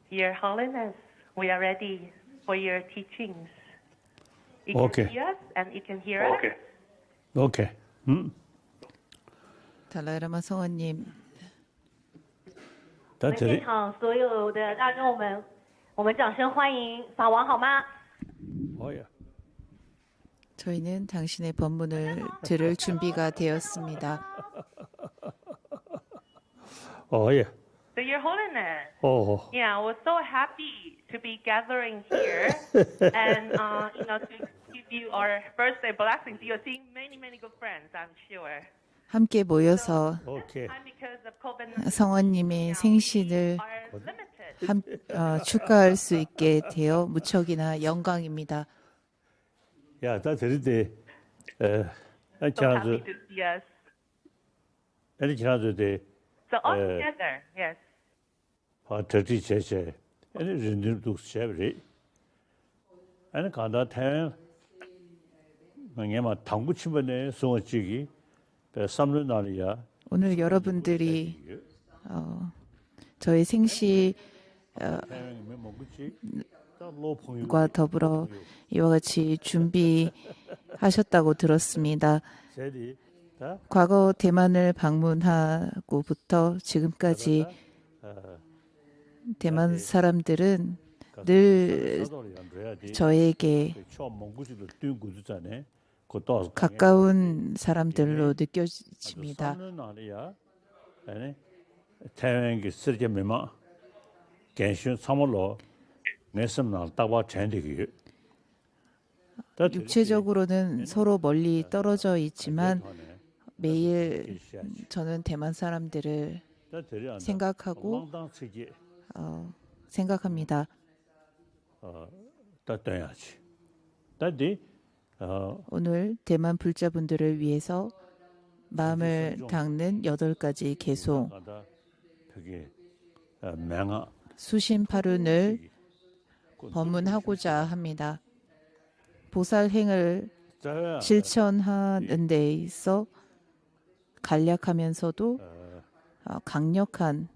Your Holiness, we are ready for your teachings. You Okay. can see us and you can hear us. Okay. OK， 달라이라마 성원님, 在这里，现场所有的大众们，我们掌声欢迎法王好吗？ 哦呀， 저희는 당신의 법문을 들을 준비가 되었습니다. 哦呀， So, Your Holiness, 哦， yeah, we're so happy to be gathering here and, to give you our birthday blessings. You're seeing many, many good friends, I'm sure. 함께 모여서 OK， And because of COVID-19, 성원님의 생신을 are limited. 축하할 수 있게 되어 무척이나 영광입니다. 야，在这里的，So 这样 happy 子， to see us. 这样子的， So all together, yes. 这里这些，人人都是不是？看到台湾，我们당구 치면에 송어찌기, 삼륜 날이야. 오늘 여러분들이 저의 생시과 더불어 이와 같이 준비하셨다고 들었습니다. 과거 대만을 방문하고부터 지금까지 대만 사람들은 늘 저에게 가까운 사람들로 느껴집니다. 태양의 세계매마 겐신 3월로 내섬날 따와 전되기. 육체적으로는 서로 멀리 떨어져 있지만 매일 저는 대만 사람들을 생각하고 생각합니다. 오늘 대만 불자분들을 위해서 마음을 닦는 8가지 개송 수심파룬을 법문하고자 합니다. 보살행을 실천하는 데 있어 간략하면서도 강력한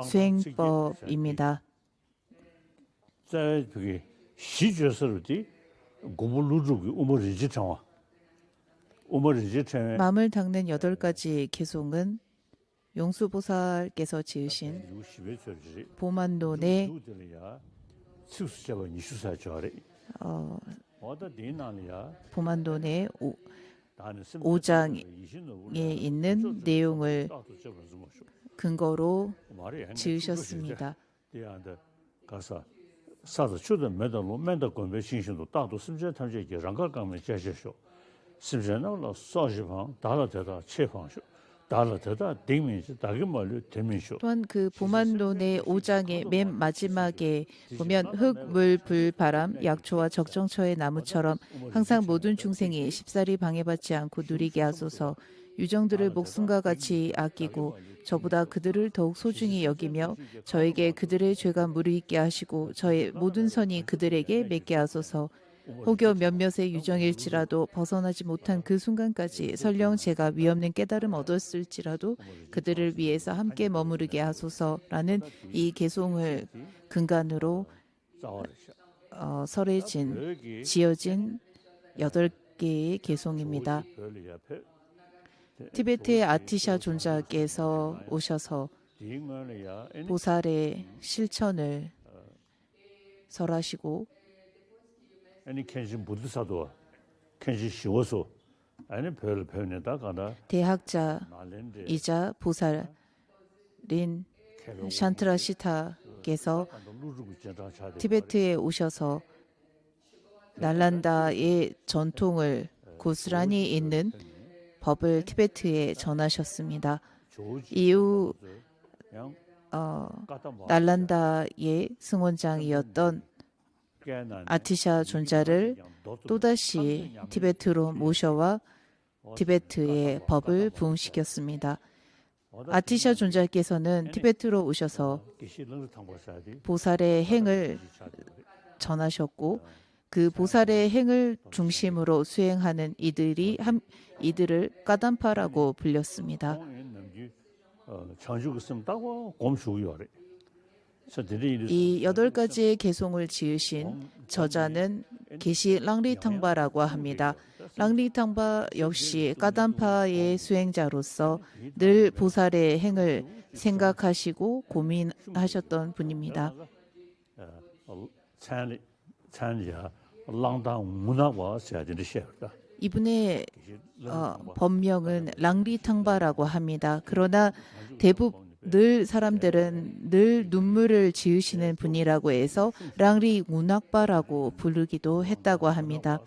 수행법입니다. 마음을 닦는 8가지 개송은 용수보살께서 지으신 보만론의 보만론의 5장에 있는 내용을 근거로 지으셨습니다. 또한 그 보만론의 5장의 맨 마지막에 보면 흙, 물, 불, 바람, 약초와 적정처의 나무처럼 항상 모든 중생이 쉽사리 방해받지 않고 누리게 하소서. 유정들을 목숨과 같이 아끼고 저보다 그들을 더욱 소중히 여기며 저에게 그들의 죄가 무르익게 하시고 저의 모든 선이 그들에게 맺게 하소서. 혹여 몇몇의 유정일지라도 벗어나지 못한 그 순간까지 설령 제가 위없는 깨달음 얻었을지라도 그들을 위해서 함께 머무르게 하소서라는 이 개송을 근간으로 지어진 8개의 개송입니다. 티베트의 아티샤 존자께서 오셔서 보살의 실천을 설하시고 대학자이자 보살인 샨트라시타께서 티베트에 오셔서 날란다의 전통을 고스란히 있는 법을 티베트에 전하셨습니다. 이후 날란다의 승원장이었던 아티샤 존자를 또다시 티베트로 모셔와 티베트의 법을 부흥시켰습니다. 아티샤 존자께서는 티베트로 오셔서 보살의 행을 전하셨고 그 보살의 행을 중심으로 수행하는 이들을 까담파라고 불렸습니다. 이 8가지의 개송을 지으신 저자는 게시 랑리탕바라고 합니다. 랑리탕바 역시 까단파의 수행자로서 늘 보살의 행을 생각하시고 고민하셨던 분입니다. 이분의 법명은 랑리탕바라고 합니다. 그러나 대부분 늘 사람들은 늘 눈물을 지으시는 분이라고 해서 랑리 문학바라고 부르기도 했다고 합니다.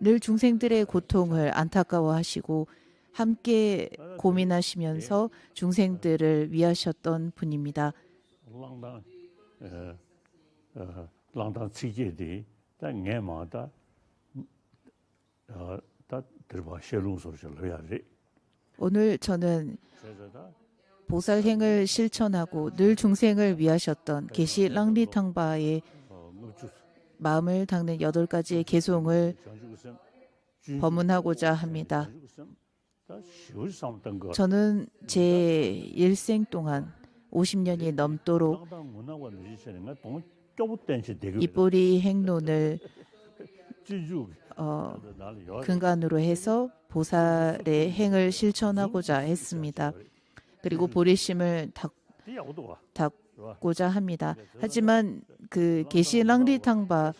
늘 중생들의 고통을 안타까워하시고 함께 고민하시면서 중생들을 위하셨던 분입니다. 오늘 저는 보살행을 실천하고 늘 중생을 위하셨던 게시 랑리탕바의 마음을 닦는 8가지의 개송을 법문하고자 합니다. 저는 제 일생 동안 50년이 넘도록 입보리 행론을 근간으로 해서 보살의 행을 실천하고자 했습니다. 그리고 보리심을 닦고자 합니다. 하지만 그 게시 랑리탕바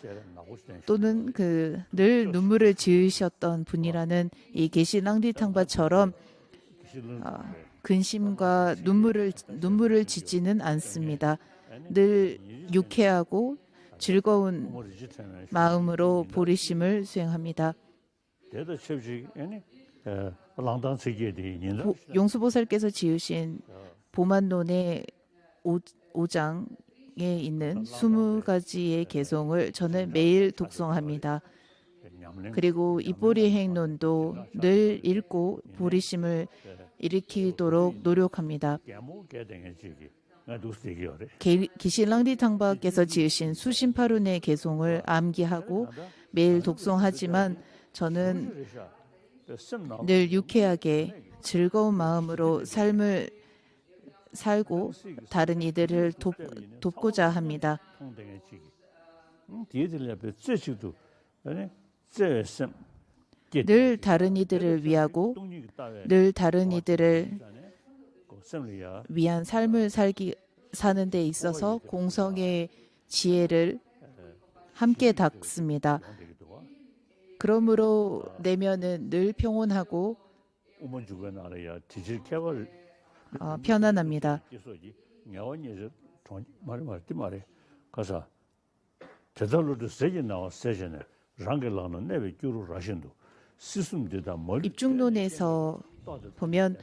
또는 그 늘 눈물을 지으셨던 분이라는 이 게시 랑리탕바처럼 근심과 눈물을 짓지는 않습니다. 늘 유쾌하고 즐거운 마음으로 보리심을 수행합니다. 용수보살께서 지으신 보만론의 5장에 있는 20가지의 개송을 저는 매일 독송합니다. 그리고 입보리 행론도 늘 읽고 보리심을 일으키도록 노력합니다. 게시 랑리탕바께서 지으신 수심파룬의 개송을 암기하고 매일 독송하지만 저는 늘 유쾌하게 즐거운 마음으로 삶을 살고 다른 이들을 돕고자 합니다. 늘 다른 이들을 위하고 늘 다른 이들을 위한 삶을 사는 데 있어서 공성의 지혜를 함께 닦습니다. 그러므로 내면은 늘 평온하고 편안합니다. 입중론에서 보면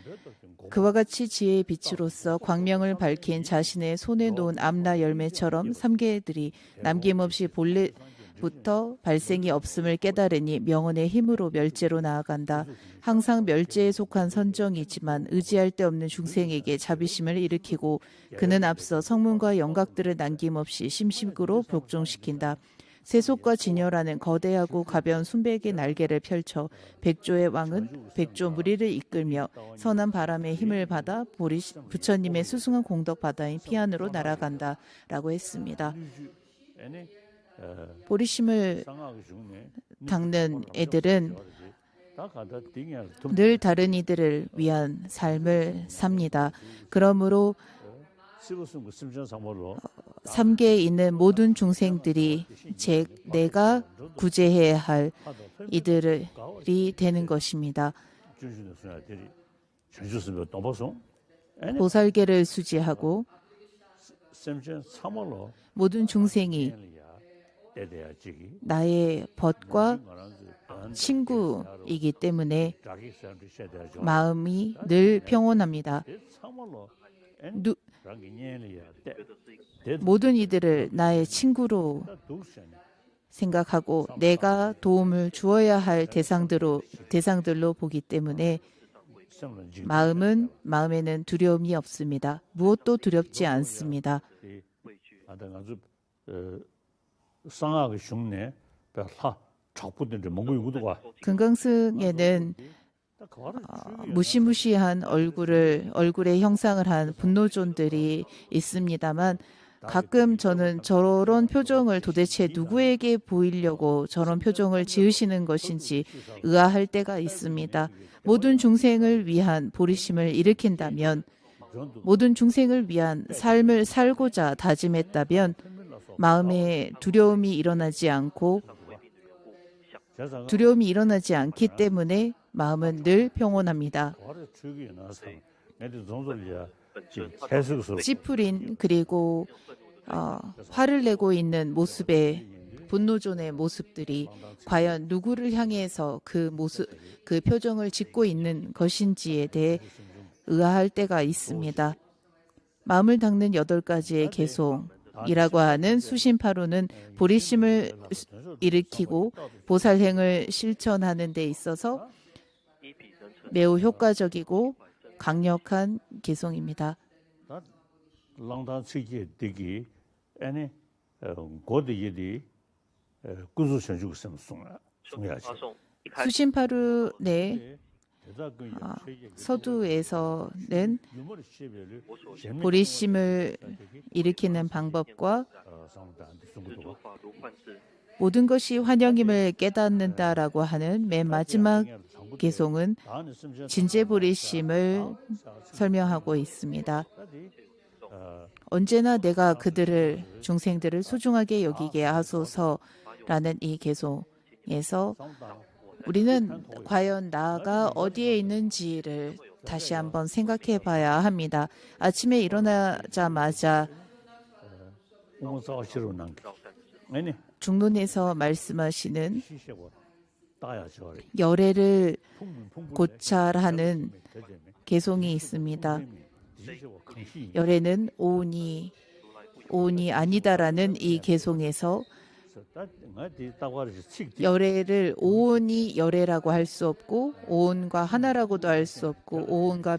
그와 같이 지혜의 빛으로서 광명을 밝힌 자신의 손에 놓은 암라 열매처럼 3계들이 남김없이 본래부터 발생이 없음을 깨달으니 명언의 힘으로 멸제로 나아간다. 항상 멸제에 속한 선정이 있지만 의지할 데 없는 중생에게 자비심을 일으키고 그는 앞서 성문과 영각들을 남김없이 심심구로 복종시킨다. 세속과 진열하는 거대하고 가벼운 순백의 날개를 펼쳐 백조의 왕은 백조 무리를 이끌며 선한 바람의 힘을 받아 부처님의 수승한 공덕 바다인 피안으로 날아간다 라고 했습니다. 보리심을 닦는 애들은 늘 다른 이들을 위한 삶을 삽니다. 그러므로 3계에 있는 모든 중생들이 내가 구제해야 할 이들이 되는 것입니다. 보살계를 수지하고 모든 중생이 나의 벗과 친구이기 때문에 마음이 늘 평온합니다. 모든 이들을 나의 친구로 생각하고 내가 도움을 주어야 할 대상들로 보기 때문에 마음에는 두려움이 없습니다. 무엇도 두렵지 않습니다. 금강승에는 무시무시한 얼굴의 형상을 한 분노존들이 있습니다만 가끔 저는 저런 표정을 도대체 누구에게 보이려고 저런 표정을 지으시는 것인지 의아할 때가 있습니다. 모든 중생을 위한 보리심을 일으킨다면, 모든 중생을 위한 삶을 살고자 다짐했다면 마음에 두려움이 일어나지 않기 때문에 마음은 늘 평온합니다. 찌푸린 그리고 화를 내고 있는 모습의 분노존의 모습들이 과연 누구를 향해서 그 표정을 짓고 있는 것인지에 대해 의아할 때가 있습니다. 마음을 닦는 8가지의 개송이라고 하는 수심파로는 보리심을 일으키고 보살행을 실천하는 데 있어서 매우 효과적이고 강력한 개송입니다. 수심파룬의 서두에서는 보리심을 일으키는 방법과 모든 것이 환영임을 깨닫는다라고 하는 맨 마지막 개송은 진제보리심을 설명하고 있습니다. 언제나 내가 중생들을 소중하게 여기게 하소서라는 이 개송에서 우리는 과연 나가 어디에 있는지를 다시 한번 생각해 봐야 합니다. 아침에 일어나자마자 중론에서 말씀하시는 열애를 고찰하는 개송이 있습니다. 열애는 오온이 아니다라는 이 개송에서 열애를 오온이 열애라고 할 수 없고 오온과 하나라고도 할 수 없고 오온과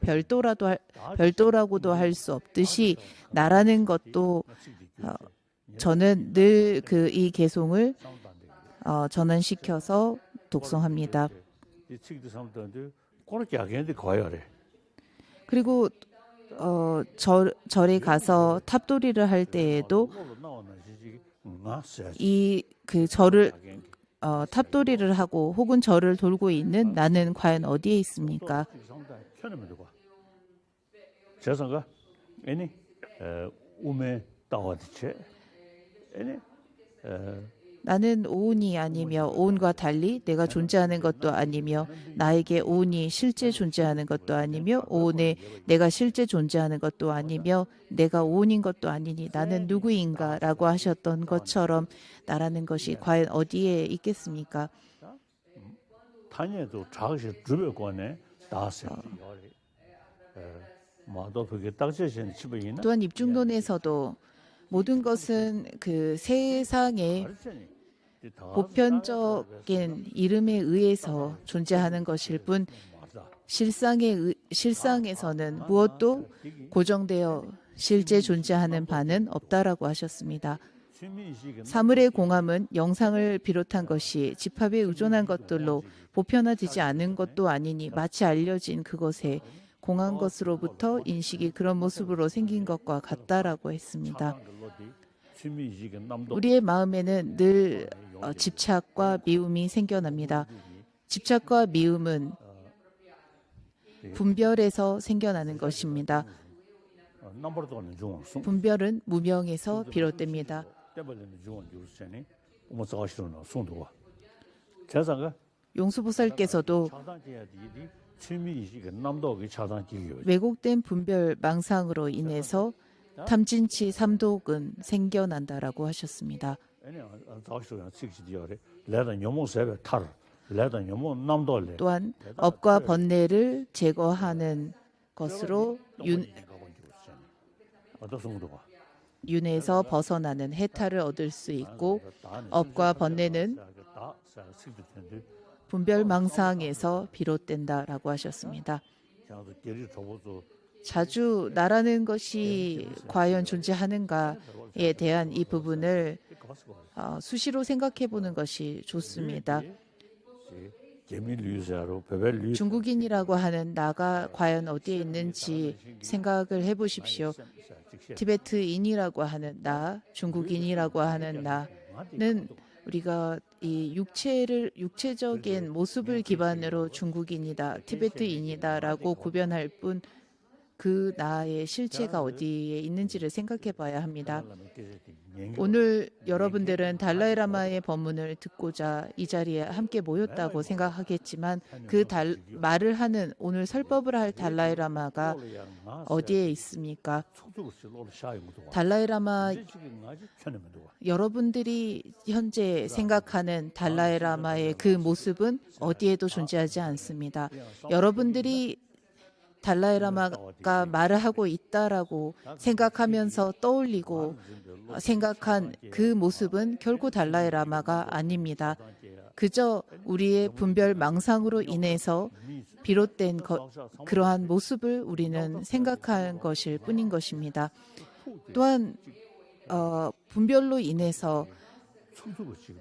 별도라고도 할 수 없듯이 나라는 것도 저는 늘 이 개송을 전환시켜서 독송합니다. 그리고 절에 가서 탑도리를 할 때에도 절을 탑도리를 하고 혹은 절을 돌고 있는 나는 과연 어디에 있습니까? 나는 오온이 아니며 오온과 달리 내가 존재하는 것도 아니며 나에게 오온이 실제 존재하는 것도 아니며 오온에 내가 실제 존재하는 것도 아니며 내가 오온인 것도 아니니 나는 누구인가 라고 하셨던 것처럼 나라는 것이 과연 어디에 있겠습니까? 또한 입중론에서도 모든 것은 그 세상의 보편적인 이름에 의해서 존재하는 것일 뿐 실상에서는 무엇도 고정되어 실제 존재하는 바는 없다라고 하셨습니다. 사물의 공함은 영상을 비롯한 것이 집합에 의존한 것들로 보편화되지 않은 것도 아니니 마치 알려진 그것에 공한 것으로부터 인식이 그런 모습으로 생긴 것과 같다라고 했습니다. 우리의 마음에는 늘 집착과 미움이 생겨납니다. 집착과 미움은 분별에서 생겨나는 것입니다. 분별은 무명에서 비롯됩니다. 용수보살께서도 왜곡된 분별 망상으로 인해서 탐진치 삼독은 생겨난다라고 하셨습니다. 또한 업과 번뇌를 제거하는 것으로 윤에서 벗어나는 해탈을 얻을 수 있고 업과 번뇌는 분별망상에서 비롯된다라고 하셨습니다. 자주 나라는 것이 과연 존재하는가에 대한 이 부분을 수시로 생각해 보는 것이 좋습니다. 중국인이라고 하는 나가 과연 어디에 있는지 생각을 해보십시오. 티베트인이라고 하는 나, 중국인이라고 하는 나는 우리가 이 육체적인 모습을 기반으로 중국인이다, 티베트인이다라고 구별할 뿐 그 나의 실체가 어디에 있는지를 생각해 봐야 합니다. 오늘 여러분들은 달라이라마의 법문을 듣고자 이 자리에 함께 모였다고 생각하겠지만 그 말을 하는 오늘 설법을 할 달라이라마가 어디에 있습니까? 달라이라마 여러분들이 현재 생각하는 달라이라마의 그 모습은 어디에도 존재하지 않습니다. 여러분들이 달라이라마가 말을 하고 있다라고 생각하면서 떠올리고 생각한 그 모습은 결코 달라이라마가 아닙니다. 그저 우리의 분별 망상으로 인해서 비롯된 그러한 모습을 우리는 생각한 것일 뿐인 것입니다. 또한 분별로 인해서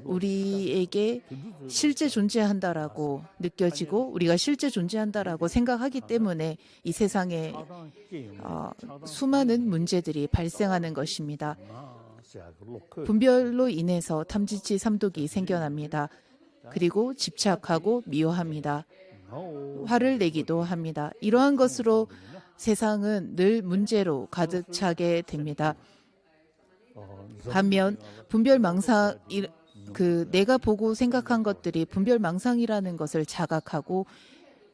우리에게 실제 존재한다라고 느껴지고 우리가 실제 존재한다라고 생각하기 때문에 이 세상에 수많은 문제들이 발생하는 것입니다. 분별로 인해서 탐진치 삼독이 생겨납니다. 그리고 집착하고 미워합니다. 화를 내기도 합니다. 이러한 것으로 세상은 늘 문제로 가득 차게 됩니다. 반면 분별망상 내가 보고 생각한 것들이 분별망상이라는 것을 자각하고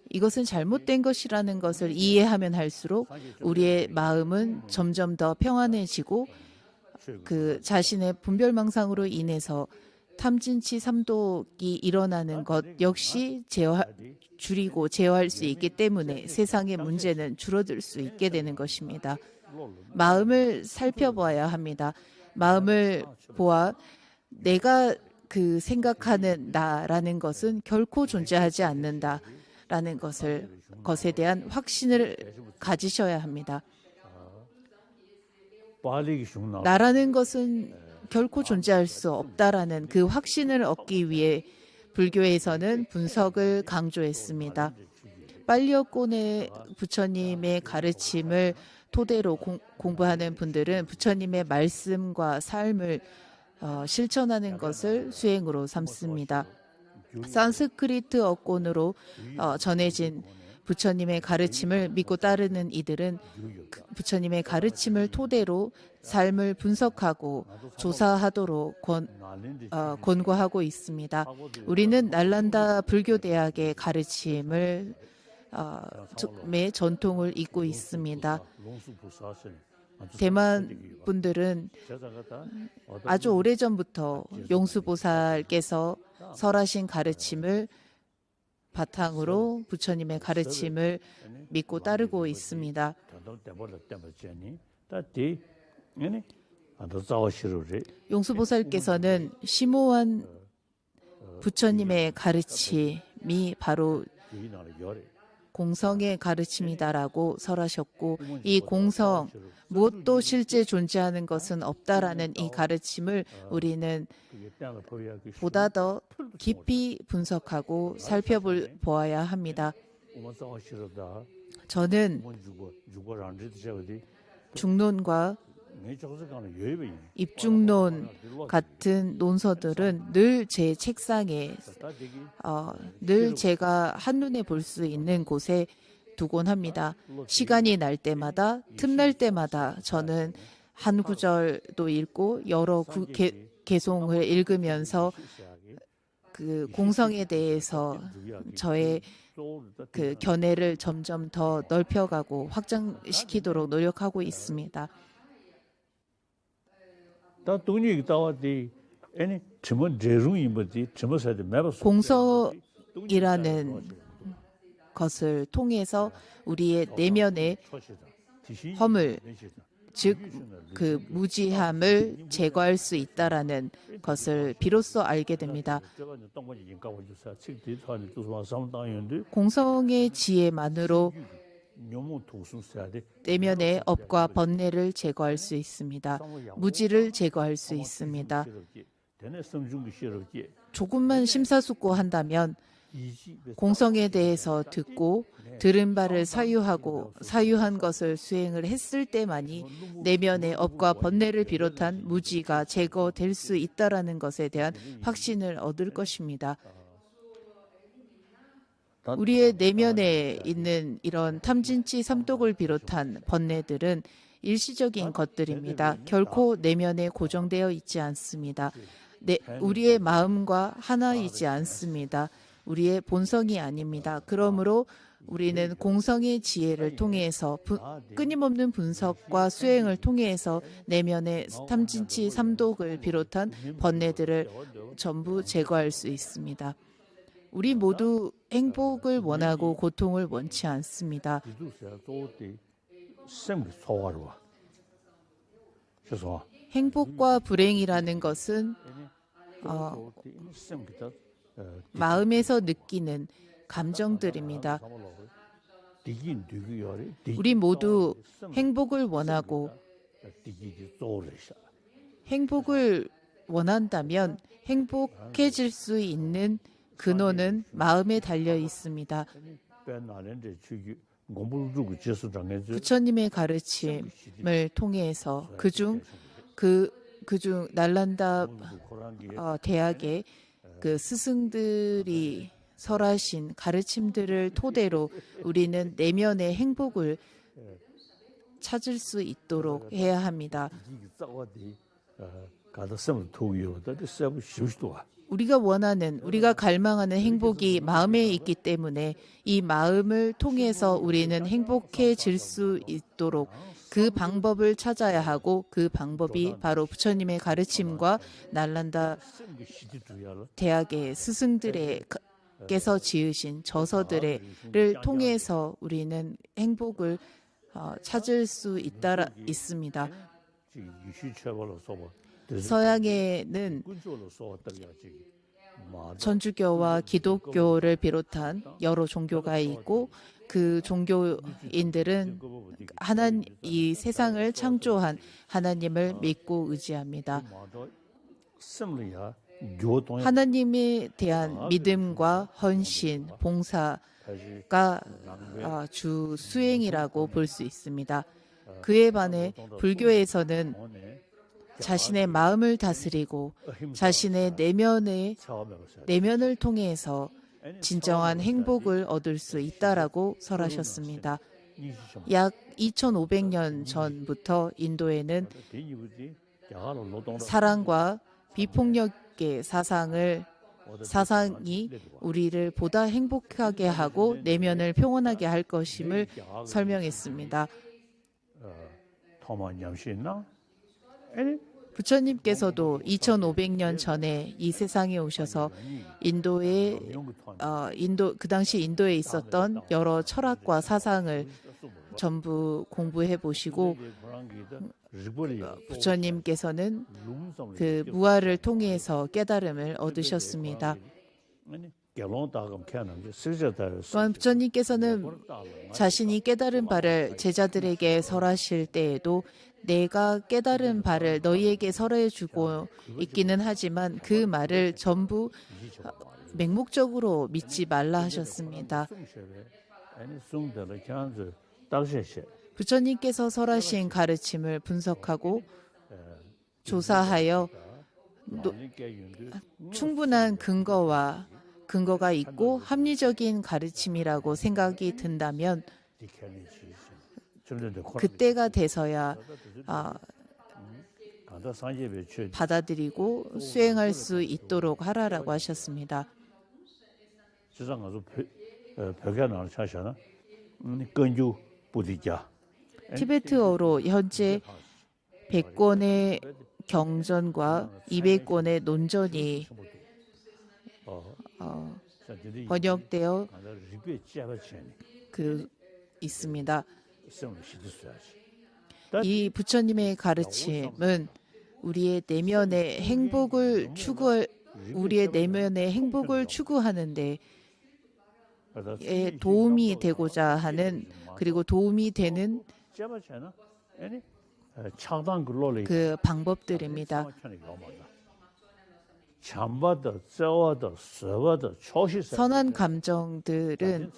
이것은 잘못된 것이라는 것을 이해하면 할수록 우리의 마음은 점점 더 평안해지고 그 자신의 분별망상으로 인해서 탐진치 삼독이 일어나는 것 역시 줄이고 제어할 수 있기 때문에 세상의 문제는 줄어들 수 있게 되는 것입니다. 마음을 살펴봐야 합니다. 마음을 보아 내가 그 생각하는 나라는 것은 결코 존재하지 않는다라는 것에 대한 확신을 가지셔야 합니다. 나라는 것은 결코 존재할 수 없다라는 그 확신을 얻기 위해 불교에서는 분석을 강조했습니다. 빨리어꼰의 부처님의 가르침을 토대로 공부하는 분들은 부처님의 말씀과 삶을 실천하는 것을 수행으로 삼습니다. 산스크리트 어권으로 전해진 부처님의 가르침을 믿고 따르는 이들은 부처님의 가르침을 토대로 삶을 분석하고 조사하도록 권고하고 있습니다. 우리는 날란다 불교대학의 가르침을 전통을 잇고 있습니다. 대만 분들은 아주 오래전부터 용수보살께서 설하신 가르침을 바탕으로 부처님의 가르침을 믿고 따르고 있습니다. 용수보살께서는 심오한 부처님의 가르침이 바로 공성의 가르침이다라고 설하셨고 이 공성, 무엇도 실제 존재하는 것은 없다라는 이 가르침을 우리는 보다 더 깊이 분석하고 살펴보아야 합니다. 저는 중론과 입중론 같은 논서들은 늘 제 책상에 늘 제가 한눈에 볼 수 있는 곳에 두곤 합니다. 시간이 날 때마다 틈날 때마다 저는 한 구절도 읽고 여러 개송을 읽으면서 그 공성에 대해서 저의 그 견해를 점점 더 넓혀가고 확장시키도록 노력하고 있습니다. 공성이라는 것을 통해서 우리의 내면의 허물, 즉 그 무지함을 제거할 수 있다라는 것을 비로소 알게 됩니다. 공성의 지혜만으로 내면의 업과 번뇌를 제거할 수 있습니다. 무지를 제거할 수 있습니다. 조금만 심사숙고한다면 공성에 대해서 듣고 들은 바를 사유하고 사유한 것을 수행을 했을 때만이 내면의 업과 번뇌를 비롯한 무지가 제거될 수 있다라는 것에 대한 확신을 얻을 것입니다. 우리의 내면에 있는 이런 탐진치 삼독을 비롯한 번뇌들은 일시적인 것들입니다. 결코 내면에 고정되어 있지 않습니다. 우리의 마음과 하나이지 않습니다. 우리의 본성이 아닙니다. 그러므로 우리는 공성의 지혜를 통해서 끊임없는 분석과 수행을 통해서 내면의 탐진치 삼독을 비롯한 번뇌들을 전부 제거할 수 있습니다. 우리 모두 행복을 원하고 고통을 원치 않습니다. 행복과 불행이라는 것은 마음에서 느끼는 감정들입니다. 우리 모두 행복을 원하고 행복을 원한다면 행복해질 수 있는 근원은 마음에 달려 있습니다. 부처님의 가르침을 통해서 그중 날란다 대학의 그 스승들이 설하신 가르침들을 토대로 우리는 내면의 행복을 찾을 수 있도록 해야 합니다. 우리가 갈망하는 행복이 마음에 있기 때문에 이 마음을 통해서 우리는 행복해질 수 있도록 그 방법을 찾아야 하고 그 방법이 바로 부처님의 가르침과 날란다 대학의 스승들께서 지으신 저서들을 통해서 우리는 행복을 찾을 수 있습니다. 서양에는 천주교와 기독교를 비롯한 여러 종교가 있고 그 종교인들은 이 세상을 창조한 하나님을 믿고 의지합니다. 하나님에 대한 믿음과 헌신, 봉사가 주 수행이라고 볼 수 있습니다. 그에 반해 불교에서는 자신의 마음을 다스리고 자신의 내면을 통해서 진정한 행복을 얻을 수 있다라고 설하셨습니다. 약 2500년 전부터 인도에는 사랑과 비폭력의 사상이 우리를 보다 행복하게 하고 내면을 평온하게 할 것임을 설명했습니다. 부처님께서도 2500년 전에 이 세상에 오셔서 그 당시 인도에 있었던 여러 철학과 사상을 전부 공부해 보시고 부처님께서는 그 무아를 통해서 깨달음을 얻으셨습니다. 또한 부처님께서는 자신이 깨달은 바를 제자들에게 설하실 때에도 내가 깨달은 바를 너희에게 설해 주고 있기는 하지만 그 말을 전부 맹목적으로 믿지 말라 하셨습니다. 부처님께서 설하신 가르침을 분석하고 조사하여 충분한 근거가 있고 합리적인 가르침이라고 생각이 든다면 그때가 돼서야 받아들이고 수행할 수 있도록 하라라고 하셨습니다. 티베트어로 현재 100권의 경전과 200권의 논전이 번역되어 있습니다. 이 부처님의 가르침은 우리의 내면의 행복을 추구하는 데 도움이 되고자 하는 그리고 도움이 되는 그 방법들입니다. 선한 감정들은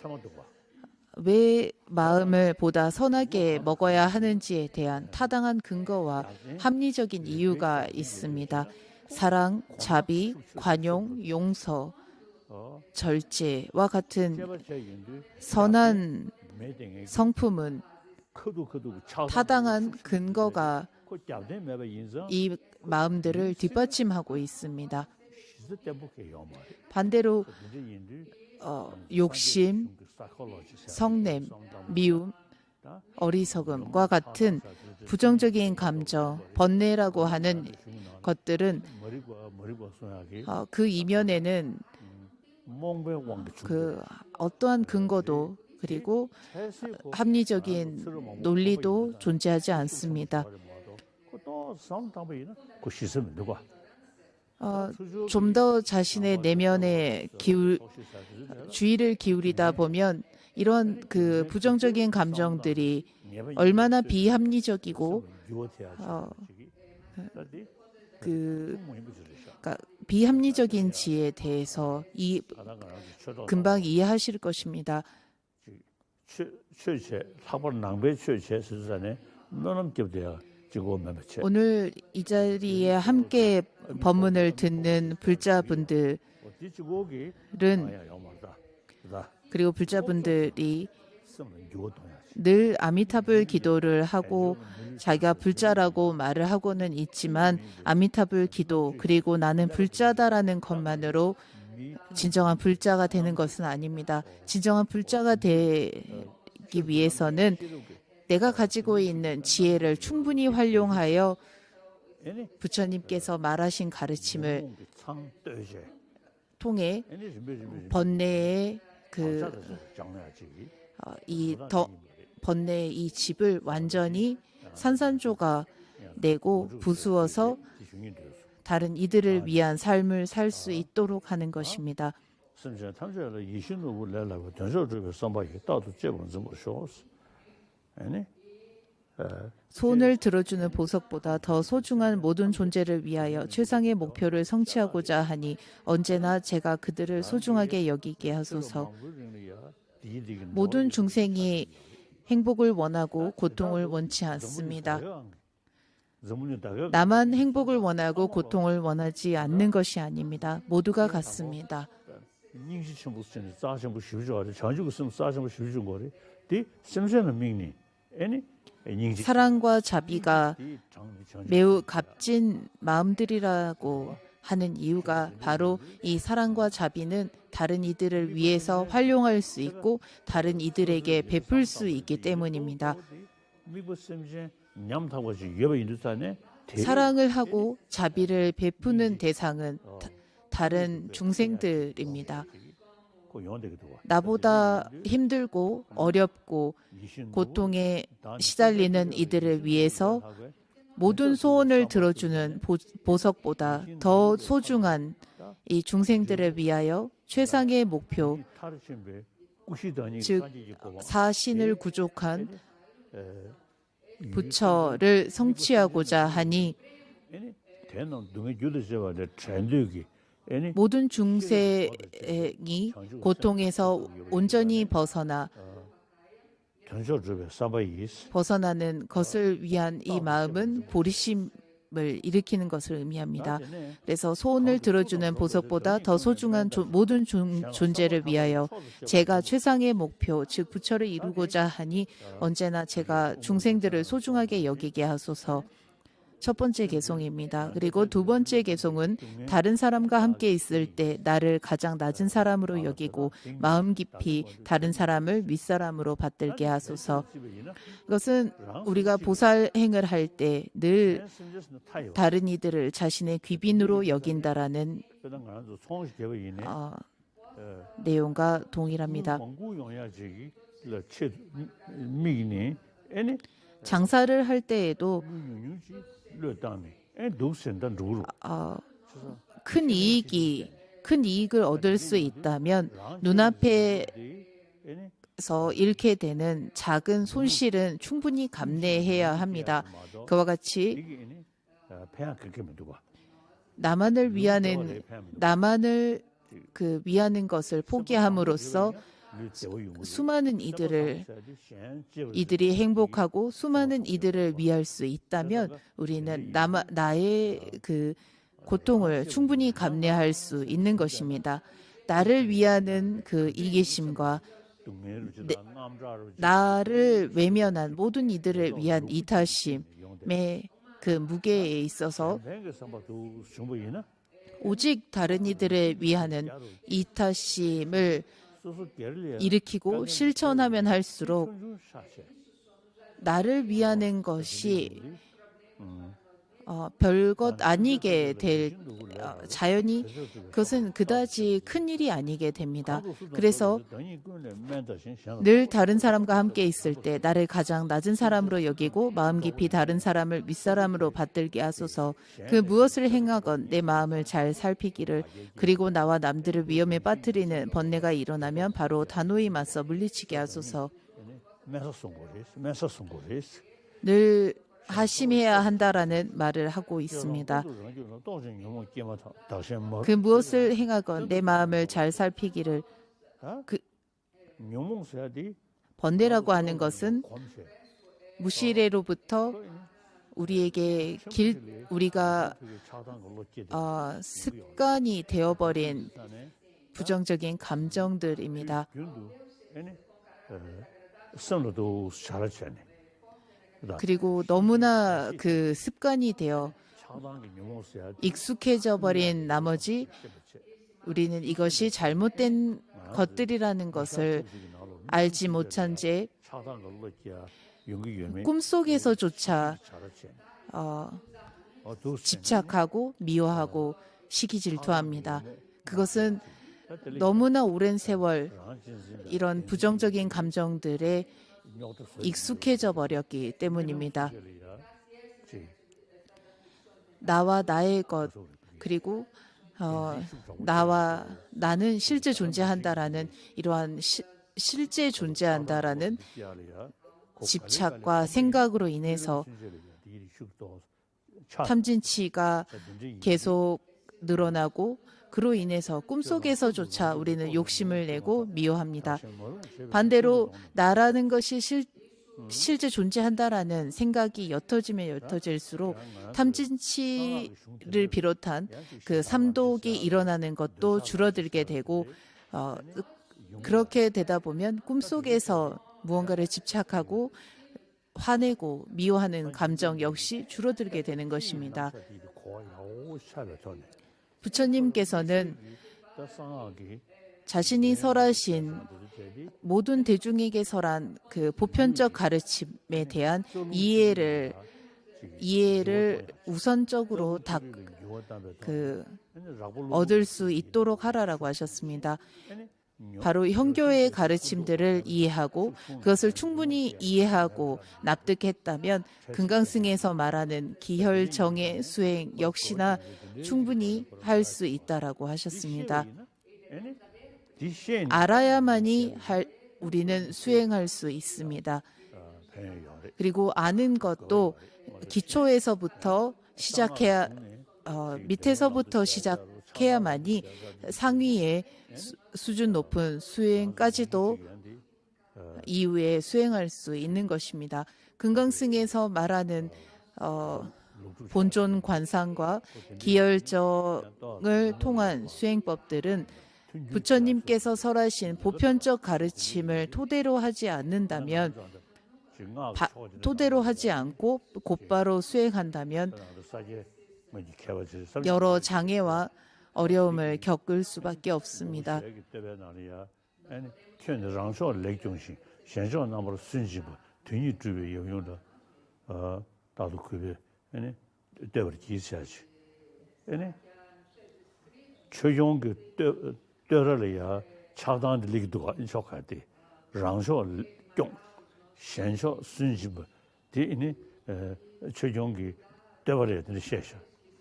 왜 마음을 보다 선하게 먹어야 하는지에 대한 타당한 근거와 합리적인 이유가 있습니다. 사랑, 자비, 관용, 용서, 절제와 같은 선한 성품은 타당한 근거가 이 마음들을 뒷받침하고 있습니다. 반대로 욕심, 성냄, 미움, 어리석음과 같은 부정적인 감정, 번뇌라고 하는 것들은 그 이면에는 그 어떠한 근거도 그리고 합리적인 논리도 존재하지 않습니다. 좀 더 자신의 내면에 주의를 기울이다 보면 이런 그 부정적인 감정들이 얼마나 비합리적이고 그러니까 비합리적인지에 대해서 금방 이해하실 것입니다. 오늘 이 자리에 함께 법문을 듣는 불자분들은 그리고 불자분들이 늘 아미타불 기도를 하고 자기가 불자라고 말을 하고는 있지만 아미타불 기도 그리고 나는 불자다라는 것만으로 진정한 불자가 되는 것은 아닙니다. 진정한 불자가 되기 위해서는 내가 가지고 있는 지혜를 충분히 활용하여 부처님께서 말하신 가르침을 통해 번뇌의 번뇌의 이 집을 완전히 산산조각 내고 부수어서 다른 이들을 위한 삶을 살 수 있도록 하는 것입니다. 손을 들어주는 보석보다 더 소중한 모든 존재를 위하여 최상의 목표를 성취하고자 하니 언제나 제가 그들을 소중하게 여기게 하소서. 모든 중생이 행복을 원하고 고통을 원치 않습니다. 나만 행복을 원하고 고통을 원하지 않는 것이 아닙니다. 모두가 같습니다. 사랑과 자비가 매우 값진 마음들이라고 하는 이유가 바로 이 사랑과 자비는 다른 이들을 위해서 활용할 수 있고 다른 이들에게 베풀 수 있기 때문입니다. 사랑을 하고 자비를 베푸는 대상은 다른 중생들입니다. 나보다 힘들고 어렵고 고통에 시달리는 이들을 위해서 모든 소원을 들어주는 보석보다 더 소중한 이 중생들을 위하여 최상의 목표, 즉 사신을 구족한 부처를 성취하고자 하니 모든 중생이 고통에서 온전히 벗어나는 것을 위한 이 마음은 보리심을 일으키는 것을 의미합니다. 그래서 소원을 들어주는 보석보다 더 소중한 모든 존재를 위하여 제가 최상의 목표, 즉 부처를 이루고자 하니 언제나 제가 중생들을 소중하게 여기게 하소서. 첫 번째 개송입니다. 그리고 두 번째 개송은 다른 사람과 함께 있을 때 나를 가장 낮은 사람으로 여기고 마음 깊이 다른 사람을 윗사람으로 받들게 하소서. 이것은 우리가 보살행을 할 때 늘 다른 이들을 자신의 귀빈으로 여긴다라는 내용과 동일합니다. 장사를 할 때에도 큰 이익을 얻을 수 있다면 눈앞에서 잃게 되는 작은 손실은 충분히 감내해야 합니다. 그와 같이 나만을 위하는 위하는 것을 포기함으로써 수많은 이들이 행복하고 수많은 이들을 위할 수 있다면 우리는 나의 그 고통을 충분히 감내할 수 있는 것입니다. 나를 위하는 그 이기심과 나를 외면한 모든 이들을 위한 이타심의 그 무게에 있어서 오직 다른 이들을 위하는 이타심을 일으키고 실천하면 할수록 나를 위하는 것이 별것 아니게 될 자연히 그것은 그다지 큰 일이 아니게 됩니다. 그래서 늘 다른 사람과 함께 있을 때 나를 가장 낮은 사람으로 여기고 마음 깊이 다른 사람을 윗사람으로 받들게 하소서. 그 무엇을 행하건 내 마음을 잘 살피기를. 그리고 나와 남들을 위험에 빠뜨리는 번뇌가 일어나면 바로 단호히 맞서 물리치게 하소서. 늘 하심해야 한다라는 말을 하고 있습니다. 그 무엇을 행하건 내 마음을 잘 살피기를. 번뇌라고 하는 것은 무시레로부터 우리가 습관이 되어버린 부정적인 감정들입니다. 그리고 너무나 그 습관이 되어 익숙해져 버린 나머지 우리는 이것이 잘못된 것들이라는 것을 알지 못한 채 꿈속에서조차 집착하고 미워하고 시기 질투합니다. 그것은 너무나 오랜 세월 이런 부정적인 감정들에 익숙해져 버렸기 때문입니다. 나와 나의 것 그리고 나는 실제 존재한다라는 이러한 실제 존재한다라는 집착과 생각으로 인해서 탐진치가 계속 늘어나고 그로 인해서 꿈속에서조차 우리는 욕심을 내고 미워합니다. 반대로 나라는 것이 실제 존재한다라는 생각이 옅어지면 옅어질수록 탐진치를 비롯한 그 삼독이 일어나는 것도 줄어들게 되고 그렇게 되다 보면 꿈속에서 무언가를 집착하고 화내고 미워하는 감정 역시 줄어들게 되는 것입니다. 부처님께서는 자신이 설하신 모든 대중에게 설한 그 보편적 가르침에 대한 이해를 우선적으로 얻을 수 있도록 하라라고 하셨습니다. 바로 형교의 가르침들을 이해하고 그것을 충분히 이해하고 납득했다면 금강승에서 말하는 기혈정의 수행 역시나 충분히 할 수 있다라고 하셨습니다. 알아야만이 우리는 수행할 수 있습니다. 그리고 아는 것도 기초에서부터 밑에서부터 시작해야만이 상위의 수준 높은 수행까지도 이후에 수행할 수 있는 것입니다. 금강승에서 말하는 본존 관상과 기혈정을 통한 수행법들은 부처님께서 설하신 보편적 가르침을 토대로 하지 않는다면 토대로 하지 않고 곧바로 수행한다면 여러 장애와 어려움을 겪을 수밖에 없습니다.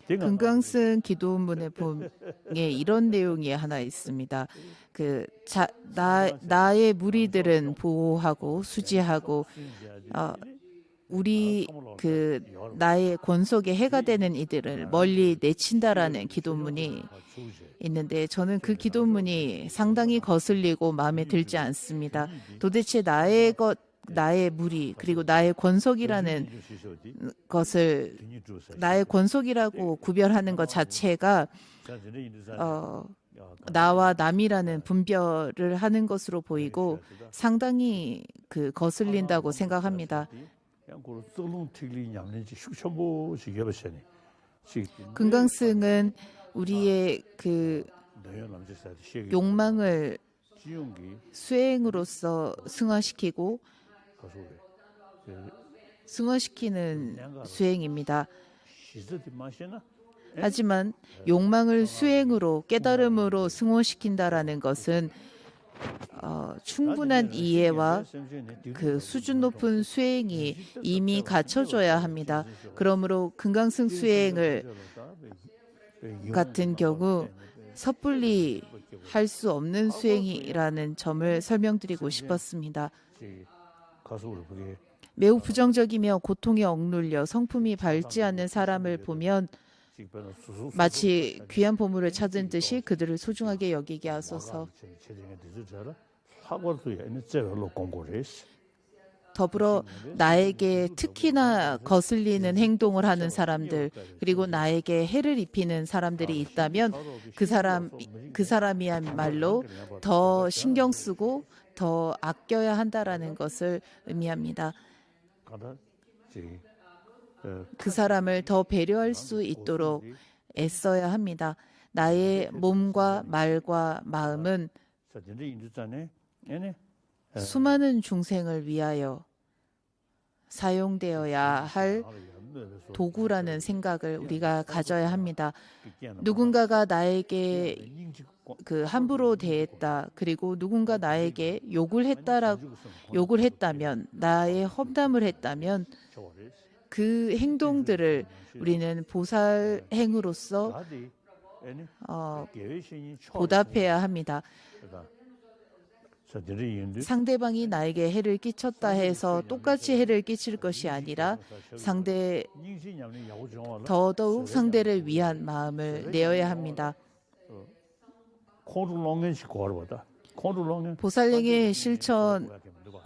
금강승 기도문에 보면 이런 내용이 하나 있습니다. 나의 무리들은 보호하고 수지하고 우리 그 나의 권속에 해가 되는 이들을 멀리 내친다라는 기도문이 있는데 저는 그 기도문이 상당히 거슬리고 마음에 들지 않습니다. 도대체 나의 무리 그리고 나의 권속이라는 것을 나의 권속이라고 구별하는 것 자체가 나와 남이라는 분별을 하는 것으로 보이고 상당히 그 거슬린다고 생각합니다. 금강승은 우리의 그 욕망을 수행으로서 승화시키고 승화시키는 수행입니다. 하지만 욕망을 수행으로 깨달음으로 승화시킨다라는 것은 충분한 이해와 그 수준 높은 수행이 이미 갖춰져야 합니다. 그러므로 금강승 수행을 같은 경우 섣불리 할 수 없는 수행이라는 점을 설명드리고 싶었습니다. 매우 부정적이며 고통에 억눌려 성품이 밝지 않는 사람을 보면 마치 귀한 보물을 찾은 듯이 그들을 소중하게 여기게 하소서. 더불어 나에게 특히나 거슬리는 행동을 하는 사람들 그리고 나에게 해를 입히는 사람들이 있다면 그 사람이야말로 더 신경 쓰고 더 아껴야 한다라는 것을 의미합니다. 그 사람을 더 배려할 수 있도록 애써야 합니다. 나의 몸과 말과 마음은 수많은 중생을 위하여 사용되어야 할 도구라는 생각을 우리가 가져야 합니다. 누군가가 나에게 그 함부로 대했다. 그리고 누군가 나에게 욕을 했다면 나의 험담을 했다면 그 행동들을 우리는 보살행으로서 보답해야 합니다. 상대방이 나에게 해를 끼쳤다 해서 똑같이 해를 끼칠 것이 아니라 더더욱 상대를 위한 마음을 내어야 합니다.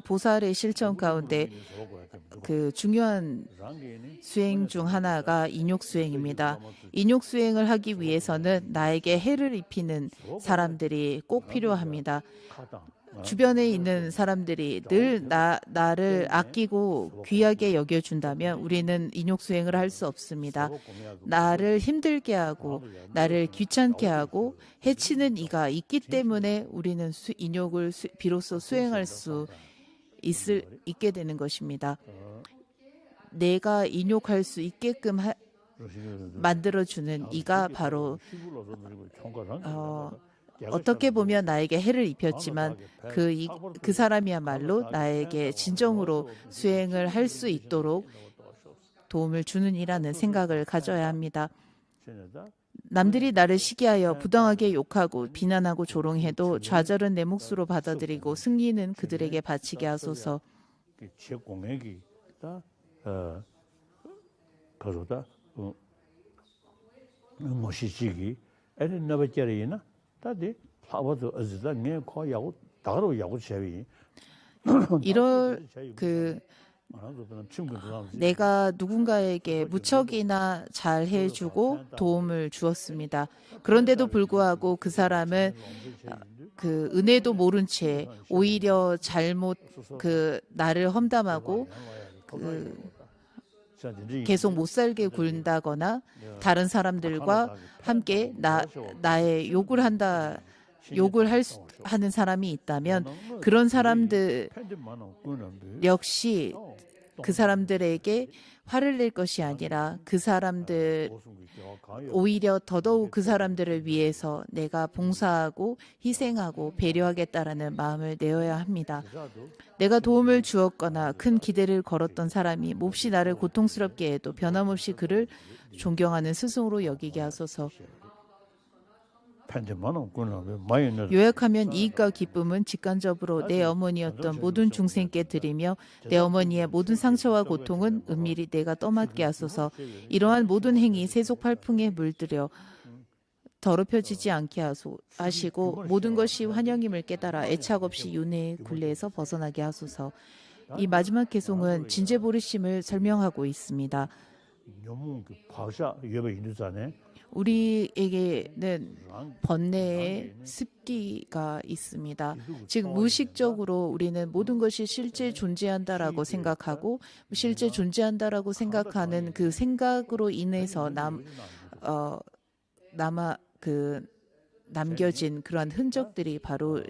보살의 실천 가운데 그 중요한 수행 중 하나가 인욕 수행입니다. 인욕 수행을 하기 위해서는 나에게 해를 입히는 사람들이 꼭 필요합니다. 주변에 있는 사람들이 늘 나를 아끼고 귀하게 여겨준다면 우리는 인욕 수행을 할 수 없습니다. 나를 힘들게 하고 나를 귀찮게 하고 해치는 이가 있기 때문에 우리는 인욕을 비로소 수행할 수 있게 되는 것입니다. 내가 인욕할 수 있게끔 만들어주는 이가 바로 어떻게 보면 나에게 해를 입혔지만 그 사람이야말로 나에게 진정으로 수행을 할 수 있도록 도움을 주는 이라는 생각을 가져야 합니다. 남들이 나를 시기하여 부당하게 욕하고 비난하고 조롱해도 좌절은 내 몫으로 받아들이고 승리는 그들에게 바치게 하소서. 내가 누군가에게 무척이나 잘 해주고 도움을 주었습니다. 그런데도 불구하고 그 사람은 그 은혜도 모른 채 오히려 나를 험담하고 계속 못 살게 굴다거나 다른 사람들과 함께 나의 욕을 하는 사람이 있다면 그런 사람들 역시 그 사람들에게 화를 낼 것이 아니라 오히려 더더욱 그 사람들을 위해서 내가 봉사하고 희생하고 배려하겠다라는 마음을 내어야 합니다. 내가 도움을 주었거나 큰 기대를 걸었던 사람이 몹시 나를 고통스럽게 해도 변함없이 그를 존경하는 스승으로 여기게 하소서. 요약하면 이익과 기쁨은 직간접으로 내 어머니였던 모든 중생께 드리며 내 어머니의 모든 상처와 고통은 은밀히 내가 떠맡게 하소서. 이러한 모든 행위 세속팔풍에 물들여 더럽혀지지 않게 하시고 모든 것이 환영임을 깨달아 애착 없이 윤회의 굴레에서 벗어나게 하소서. 이 마지막 개송은 진제보리심을 설명하고 있습니다. 우리에게는 번뇌의 습기가 있습니다. 즉 무의식적으로 우리는 모든 것이 실제 존재한다라고 생각하고 실제 존재한다라고 생각하는 그 생각으로 인해서 남겨진 그러한 흔적들이 바로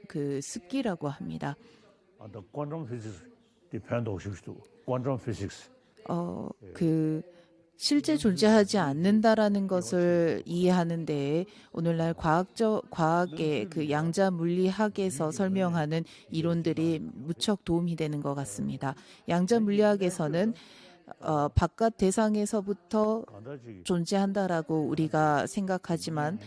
그 습기라고 합니다. 그 실제 존재하지 않는다라는 것을 이해하는 데에 오늘날 과학의 그 양자 물리학에서 설명하는 이론들이 무척 도움이 되는 것 같습니다. 양자 물리학에서는 바깥 대상에서부터 존재한다라고 우리가 생각하지만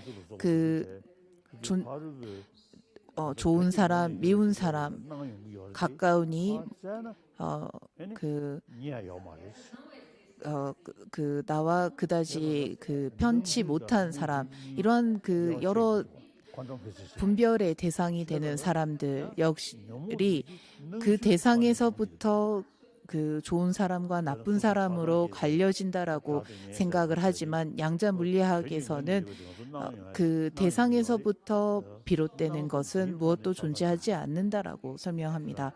좋은 사람, 미운 사람, 가까우니 나와 그다지 편치 못한 사람, 이러한 여러 분별의 대상이 되는 사람들 역시 그 대상에서부터 좋은 사람과 나쁜 사람으로 갈려진다라고 생각을 하지만 양자 물리학에서는 그 대상에서부터 비롯되는 것은 무엇도 존재하지 않는다라고 설명합니다.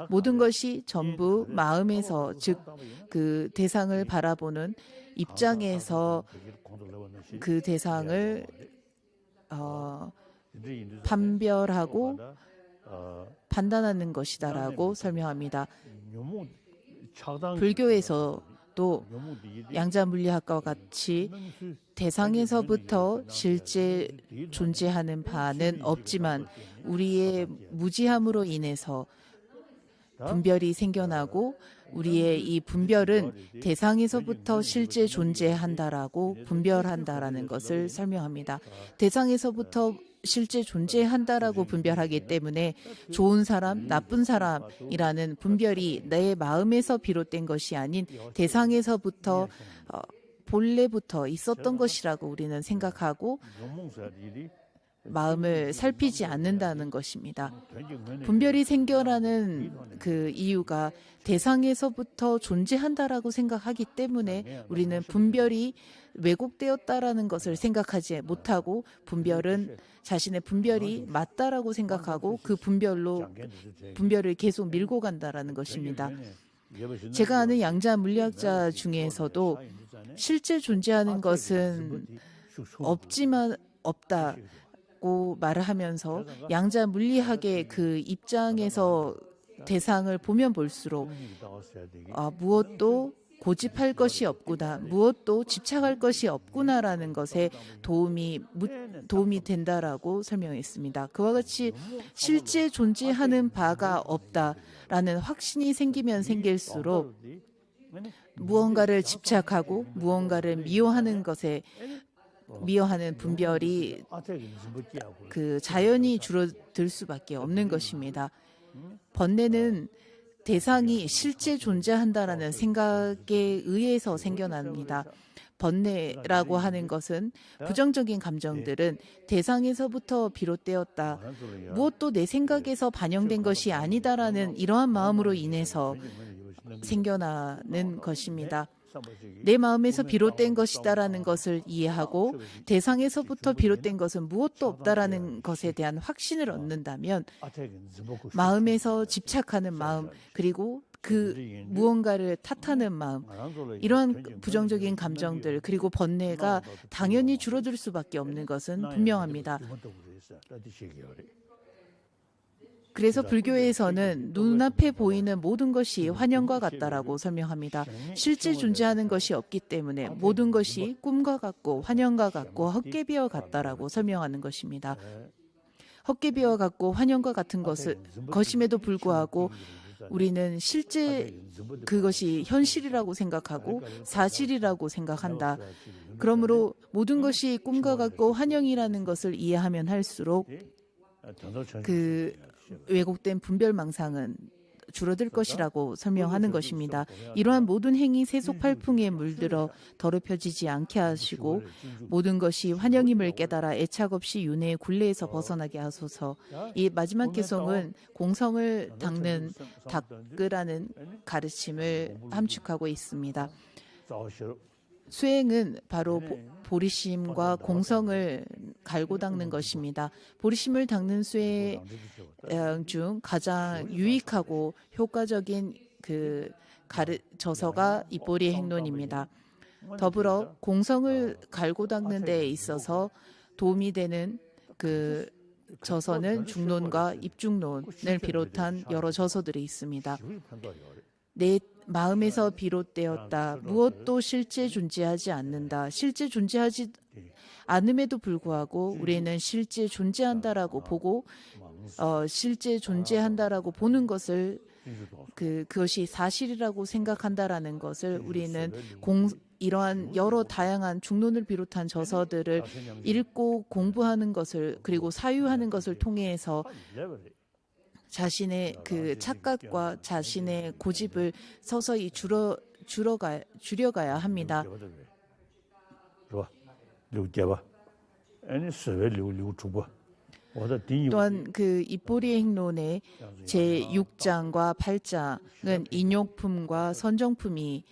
모든 것이 전부 마음에서, 즉 그 대상을 바라보는 입장에서 그 대상을 판별하고 판단하는 것이다라고 설명합니다. 불교에서도 양자 물리학과 같이 대상에서부터 실제 존재하는 바는 없지만 우리의 무지함으로 인해서 분별이 생겨나고 우리의 이 분별은 대상에서부터 실제 존재한다라고 분별한다라는 것을 설명합니다. 대상에서부터 실제 존재한다라고 분별하기 때문에 좋은 사람, 나쁜 사람이라는 분별이 내 마음에서 비롯된 것이 아닌 대상에서부터 본래부터 있었던 것이라고 우리는 생각하고 마음을 살피지 않는다는 것입니다. 분별이 생겨나는 그 이유가 대상에서부터 존재한다라고 생각하기 때문에 우리는 분별이 왜곡되었다라는 것을 생각하지 못하고 자신의 분별이 맞다라고 생각하고 그 분별을 계속 밀고 간다라는 것입니다. 제가 아는 양자 물리학자 중에서도 실제 존재하는 것은 없지만 없다고 말을 하면서 양자 물리학의 그 입장에서 대상을 보면 볼수록 무엇도 고집할 것이 없구나, 무엇도 집착할 것이 없구나라는 것에 도움이 된다라고 설명했습니다. 그와 같이 실제 존재하는 바가 없다라는 확신이 생기면 생길수록 무언가를 집착하고 무언가를 미워하는 분별이 자연히 줄어들 수밖에 없는 것입니다. 번뇌는 대상이 실제 존재한다라는 생각에 의해서 생겨납니다. 번뇌라고 하는 것은 부정적인 감정들은 대상에서부터 비롯되었다. 무엇도 내 생각에서 반영된 것이 아니다라는 이러한 마음으로 인해서 생겨나는 것입니다. 내 마음에서 비롯된 것이다라는 것을 이해하고 대상에서부터 비롯된 것은 무엇도 없다라는 것에 대한 확신을 얻는다면 마음에서 집착하는 마음, 그리고 무언가를 탓하는 마음, 이러한 부정적인 감정들 그리고 번뇌가 당연히 줄어들 수밖에 없는 것은 분명합니다. 그래서 불교에서는 눈앞에 보이는 모든 것이 환영과 같다라고 설명합니다. 실제 존재하는 것이 없기 때문에 모든 것이 꿈과 같고 환영과 같고 헛개비와 같다라고 설명하는 것입니다. 헛개비와 같고 환영과 같은 것임에도 불구하고 우리는 실제 그것이 현실이라고 생각하고 사실이라고 생각한다. 그러므로 모든 것이 꿈과 같고 환영이라는 것을 이해하면 할수록 그 왜곡된 분별망상은 줄어들 것이라고 설명하는 것입니다. 이러한 모든 행위 세속팔풍에 물들어 더럽혀지지 않게 하시고 모든 것이 환영임을 깨달아 애착 없이 윤회의 굴레에서 벗어나게 하소서. 이 마지막 개송은 공성을 닦는 닦으라는 가르침을 함축하고 있습니다. 수행은 바로 보리심과 공성을 갈고 닦는 것입니다. 보리심을 닦는 수행 중 가장 유익하고 효과적인 그 저서가 입보리 행론입니다. 더불어 공성을 갈고 닦는 데 있어서 도움이 되는 그 저서는 중론과 입중론을 비롯한 여러 저서들이 있습니다. 내 마음에서 비롯되었다. 무엇도 실제 존재하지 않는다. 실제 존재하지 않음에도 불구하고 우리는 실제 존재한다라고 보고 실제 존재한다라고 보는 것을 그것이 사실이라고 생각한다라는 것을 우리는 이러한 여러 다양한 중론을 비롯한 저서들을 읽고 공부하는 것을 그리고 사유하는 것을 통해서 자신의 그 착각과 자신의 고집을 서서히 줄여가야 합니다. 또한 그 입보리 행론의 제6장과 8장은 인용품과 선정품입니다.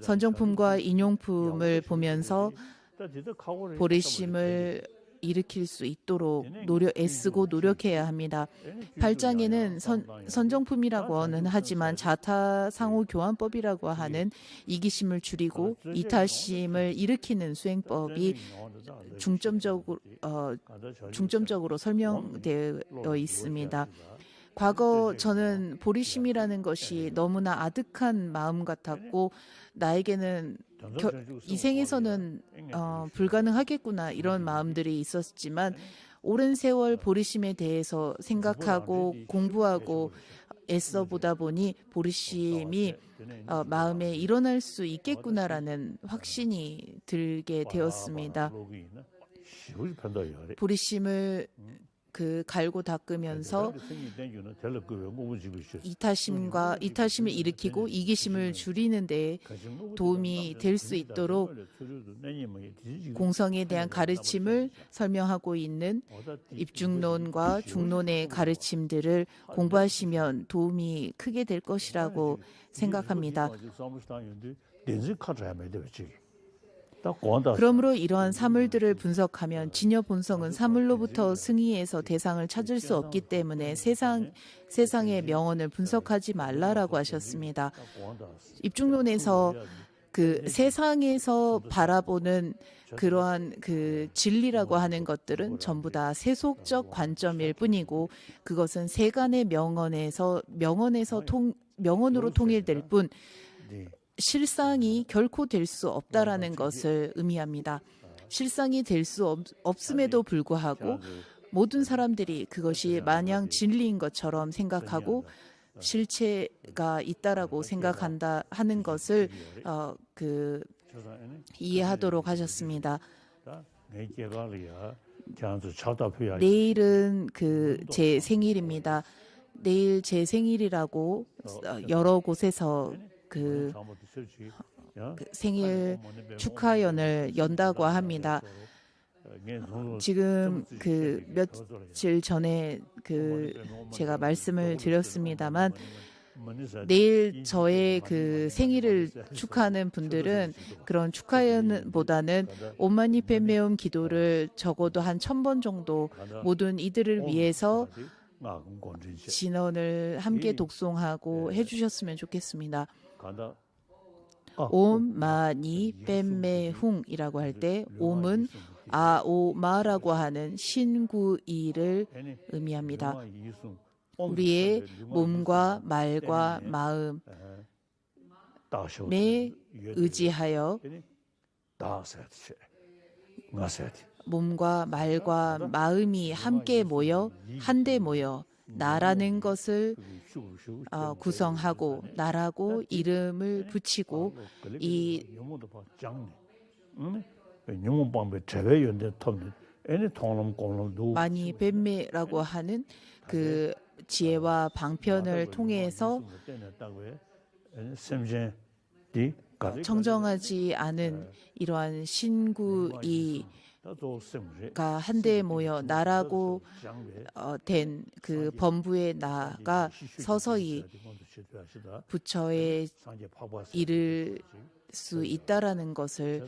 선정품과 인용품을 보면서 보리심을 일으킬 수 있도록 애쓰고 노력해야 합니다. 8장에는 선정품이라고는 하지만 자타상호교환법이라고 하는 이기심을 줄이고 이타심을 일으키는 수행법이 중점적으로 설명되어 있습니다. 과거 저는 보리심이라는 것이 너무나 아득한 마음 같았고 나에게는 이 생에서는 불가능하겠구나 이런 마음들이 있었지만 오랜 세월 보리심에 대해서 생각하고 공부하고 애써 보다 보니 보리심이 마음에 일어날 수 있겠구나라는 확신이 들게 되었습니다. 보리심을 갈고 닦으면서 이타심을 일으키고 이기심을 줄이는 데 도움이 될 수 있도록 공성에 대한 가르침을 설명하고 있는 입중론과 중론의 가르침들을 공부하시면 도움이 크게 될 것이라고 생각합니다. 그러므로 이러한 사물들을 분석하면 진여 본성은 사물로부터 승의해서 대상을 찾을 수 없기 때문에 세상의 명언을 분석하지 말라라고 하셨습니다. 입중론에서 그 세상에서 바라보는 그러한 그 진리라고 하는 것들은 전부 다 세속적 관점일 뿐이고 그것은 세간의 명언으로 통일될 뿐 실상이 결코 될 수 없다라는 것을 의미합니다. 실상이 될 수 없음에도 불구하고 모든 사람들이 그것이 마냥 진리인 것처럼 생각하고 실체가 있다라고 생각한다 하는 것을 이해하도록 하셨습니다. 내일은 제 생일입니다. 내일 제 생일이라고 여러 곳에서 생일 축하연을 연다고 합니다. 지금 며칠 전에 제가 말씀을 드렸습니다만 내일 저의 생일을 축하하는 분들은 그런 축하연보다는 옴마니 팻메옴 기도를 적어도 한 1000번 정도 모든 이들을 위해서 진언을 함께 독송하고 해주셨으면 좋겠습니다. 옴 마니 뺨메훙이라고 할 때 옴은 아오마라고 하는 신구이를 의미합니다. 우리의 몸과 말과 마음에 의지하여 몸과 말과 마음이 함께 모여 한데 모여 나라는 것을 구성하고 나라고 이름을 붙이고 이 많이 뱀매라고 하는 그 지혜와 방편을 통해서 청정하지 않은 이러한 신구이가 한데에 모여 나라고 된 그 범부의 나가 서서히 부처에 이를 수 있다라는 것을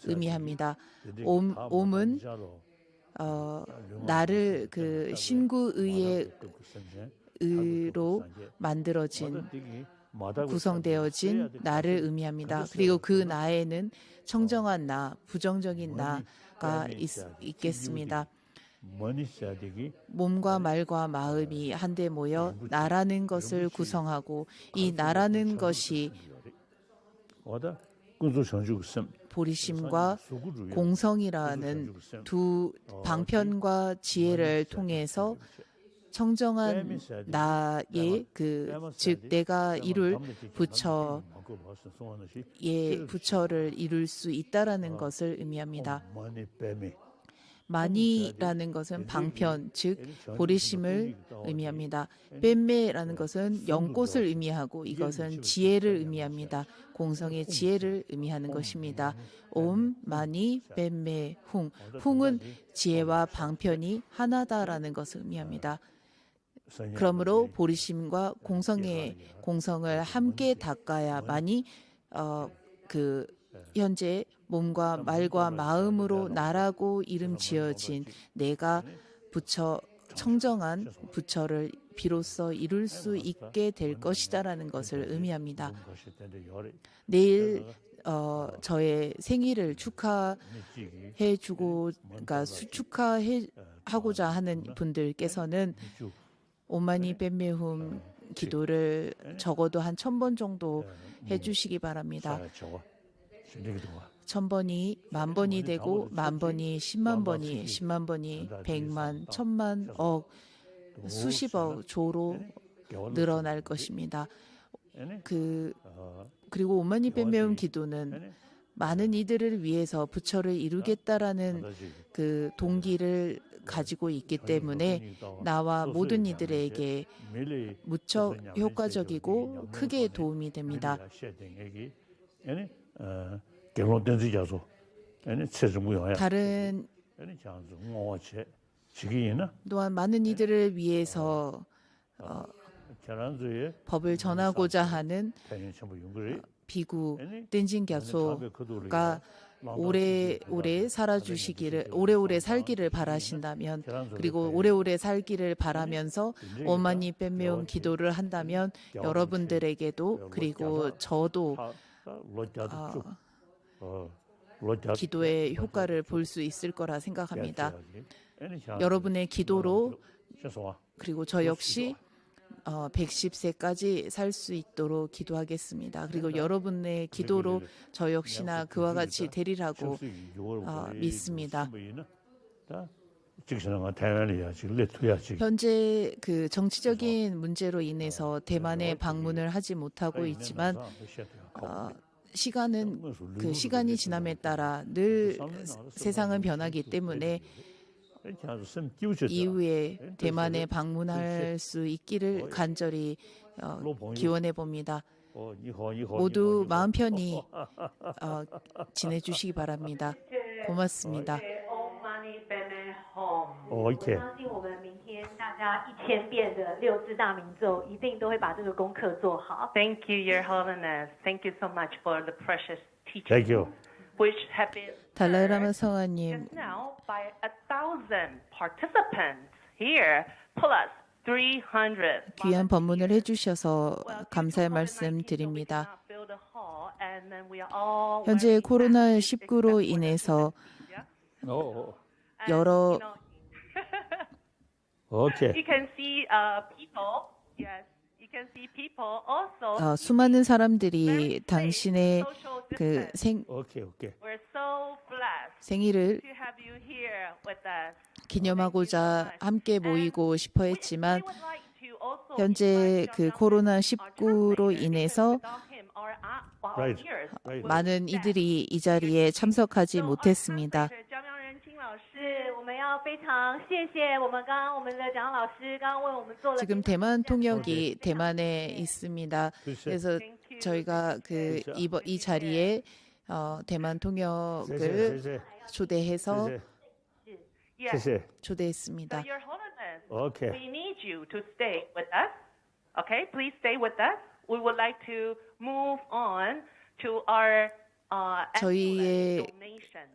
의미합니다. 옴은 나를 그 신구의의 의로 만들어진 구성되어진 나를 의미합니다. 그리고 그 나에는 청정한 나, 부정적인 나가 있겠습니다. 몸과 말과 마음이 한데 모여 나라는 것을 구성하고 이 나라는 것이 보리심과 공성이라는 두 방편과 지혜를 통해서 청정한 나의 즉 내가 이룰 부처를 이룰 수 있다라는 것을 의미합니다. 마니라는 것은 방편, 즉 보리심을 의미합니다. 뱀매라는 것은 연꽃을 의미하고 이것은 지혜를 의미합니다. 공성의 지혜를 의미하는 것입니다. 옴, 마니, 뱀매, 흥. 흥은 지혜와 방편이 하나다라는 것을 의미합니다. 그러므로 보리심과 공성을 함께 닦아야만이 현재 몸과 말과 마음으로 나라고 이름 지어진 내가 청정한 부처를 비로소 이룰 수 있게 될 것이다라는 것을 의미합니다. 내일 저의 생일을 축하하고자 하는 분들께서는 오마니 뱀매훔 기도를 적어도 한 1000번 정도 해주시기 바랍니다. 1000번이 10,000번이 되고 10,000번이 10만 번이 10만 번이 100만, 1000만, 억, 수십억 조로 늘어날 것입니다. 그리고 오마니 뱀매움 기도는 많은 이들을 위해서 부처를 이루겠다라는 그 동기를 가지고 있기 때문에 나와 모든 이들에게 무척 효과적이고 크게 도움이 됩니다. 다른 또한 많은 이들을 위해서 법을 전하고자 하는 비구 댄진 갸소가 오래오래 살기를 바라신다면, 그리고 오래오래 살기를 바라면서 오마니 뱀매움 기도를 한다면 여러분들에게도 그리고 저도 기도의 효과를 볼 수 있을 거라 생각합니다. 여러분의 기도로 그리고 저 역시 110세까지 살 수 있도록 기도하겠습니다. 그리고 여러분의 기도로 저 역시나 그와 같이 되리라고 믿습니다. 현재 그 정치적인 문제로 인해서 대만에 방문을 하지 못하고 있지만 시간이 지남에 따라 늘 세상은 변하기 때문에 이후에 대만에 방문할 수 있기를 간절히 기원해 봅니다. 모두 마음 편히 지내주시기 바랍니다. 고맙습니다. 我相信我们明天大家1000遍的6字大明咒，一定都会把这个功课做好。 Thank you, Your Holiness. Thank you so much for the precious teaching. Thank you. Which have been 달라이라마 성하님, now by 1,000 participants here, plus 300. 귀한 법문을 해주셔서 감사의 말씀 드립니다. 현재 코로나19로 인해서 여러 You can see people. Yes, you can see people also. 수많은 사람들이 당신의 그 We're so blessed 생일을 to have you here with us. 기념하고자 함께 모이고 싶어 했지만 현재 그 코로나19로 인해서 많은 이들이 이 자리에 참석하지 못했습니다. 지금 대만 통역이 대만에 있습니다. 그래서 저희가 이 자리에 대만 통역을 초대해서 초대했습니다. Okay. We need you to stay with us. Okay, please stay with us. We would like to move on to our 저희의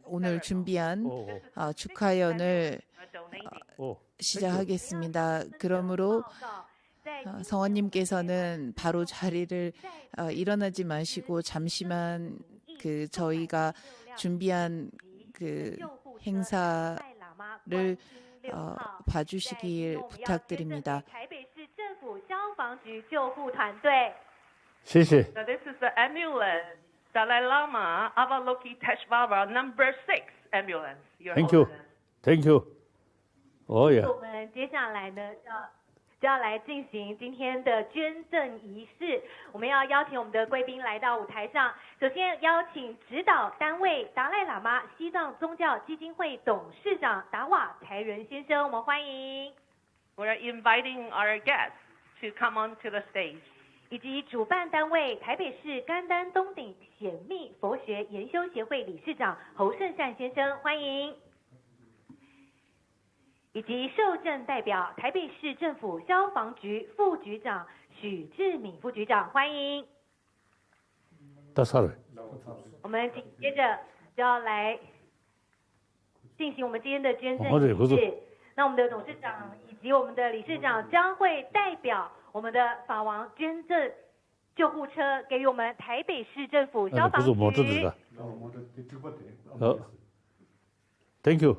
오늘 준비한 축하연을 시작하겠습니다. 그러므로 성원님께서는 바로 자리를 일어나지 마시고 잠시만 저희가 준비한 행사를 봐주시길 부탁드립니다. 谢谢。 So this is the ambulance, Dalai Lama Avalokiteshvara number 6 ambulance. Your Thank you. Holiness. Thank you. Oh yeah. 我们接下来呢，就要来进行今天的捐赠仪式。我们要邀请我们的贵宾来到舞台上。首先邀请指导单位达赖喇嘛西藏宗教基金会董事长达瓦才仁先生，我们欢迎。 We're inviting our guests to come onto the stage. 以及主办单位台北市甘丹东顶显密佛学研修协会理事长侯胜善先生，欢迎。以及受赠代表台北市政府消防局副局长许志敏副局长，欢迎。大사를。 我们紧接着就要来进行我们今天的捐赠仪式。那我们的董事长以及我们的理事长将会代表我们的法王捐赠救护车给予我们台北市政府消防局。Thank you.